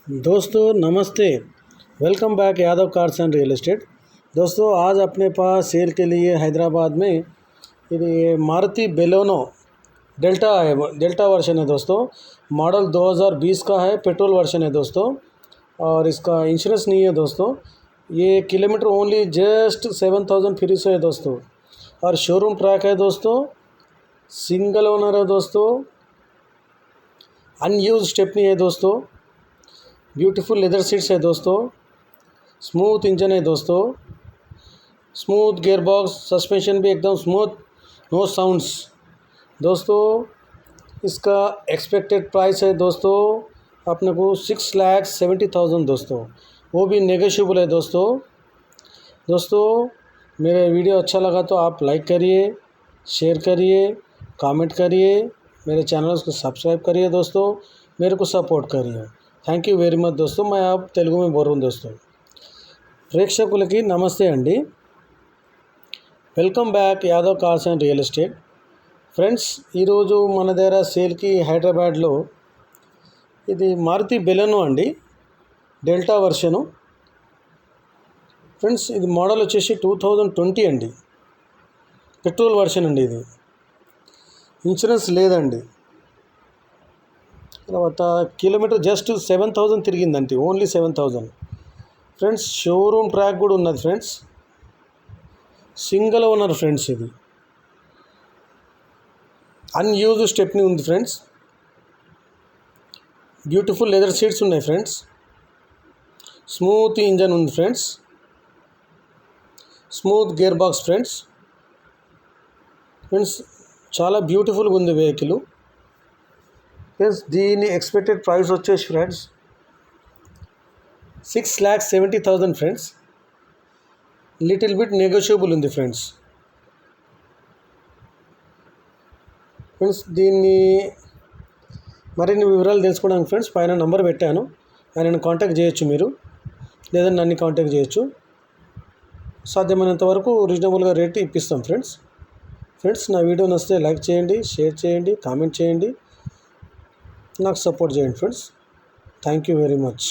दोस्तों नमस्ते। Welcome back Yadav cars and real estate. दोस्तों आज अपने पास सेल के लिए हैदराबाद में ये मारुति बेलेनो डेल्टा है। डेल्टा वर्जन है दोस्तों। मॉडल 2020 का है। पेट्रोल वर्जन है दोस्तों और इसका इंश्योरेंस नहीं है दोस्तों। ये किलोमीटर ओनली जस्ट 7000 फ्री से है दोस्तों और शोरूम ट्रैक है दोस्तों। सिंगल ओनर है दोस्तों। अनयूज स्टेपनी है दोस्तों। ब्यूटीफुल लेदर सीट्स है दोस्तों। स्मूथ इंजन है दोस्तों। स्मूथ गियर बॉक्स, सस्पेंशन भी एकदम स्मूथ, नो साउंड्स दोस्तों। इसका एक्सपेक्टेड प्राइस है दोस्तों अपने को 6,70,000 दोस्तों, वो भी नेगोशिएबल है दोस्तों। दोस्तों मेरे वीडियो अच्छा लगा तो आप लाइक करिए, शेयर करिए, कमेंट करिए, मेरे चैनल को सब्सक्राइब करिए दोस्तों, मेरे को सपोर्ट करिए। థ్యాంక్ యూ వెరీ మచ్ दोस्तों। मैं आप తెలుగు में बोल रहा हूँ दोस्तों। ప్రేక్షకులకి నమస్తే అండి। Welcome back Yadav cars and real estate friends. ఈరోజు మన దగ్గర సేల్కి హైదరాబాద్లో ఇది మారుతి బెలెనో అండి, డెల్టా వర్షను ఫ్రెండ్స్। ఇది మోడల్ వచ్చేసి 2020 అండి, పెట్రోల్ వర్షన్ అండి। ఇది ఇన్సూరెన్స్ లేదండి। తర్వాత కిలోమీటర్ జస్ట్ 7000 తిరిగిందండి, ఓన్లీ 7000 ఫ్రెండ్స్। షోరూమ్ ట్రాక్ కూడా ఉన్నది ఫ్రెండ్స్। Single owner friends. ఇది అన్యూజ్డ్ స్టెప్ని ఉంది ఫ్రెండ్స్। బ్యూటిఫుల్ లెదర్ సీట్స్ ఉన్నాయి ఫ్రెండ్స్। స్మూత్ ఇంజన్ ఉంది friends. Smooth gear box friends. Friends చాలా బ్యూటిఫుల్గా ఉంది వెహికల్ ఫ్రెండ్స్। దీని ఎక్స్పెక్టెడ్ ప్రైస్ వచ్చేసి friends 6,70,000 friends. Little bit negotiable ఉంది ఫ్రెండ్స్। ఫ్రెండ్స్ దీన్ని మరిన్ని వివరాలు తెలుసుకోవడానికి ఫ్రెండ్స్ పైన నంబర్ పెట్టాను, ఆయనను కాంటాక్ట్ చేయొచ్చు మీరు, లేదా నన్ను కాంటాక్ట్ చేయొచ్చు। సాధ్యమైనంత వరకు రీజనబుల్గా రేట్ ఇప్పిస్తాం ఫ్రెండ్స్। ఫ్రెండ్స్ నా వీడియో నచ్చితే లైక్ చేయండి, షేర్ చేయండి, కామెంట్ చేయండి, నాకు సపోర్ట్ చేయండి friends. Thank you very much.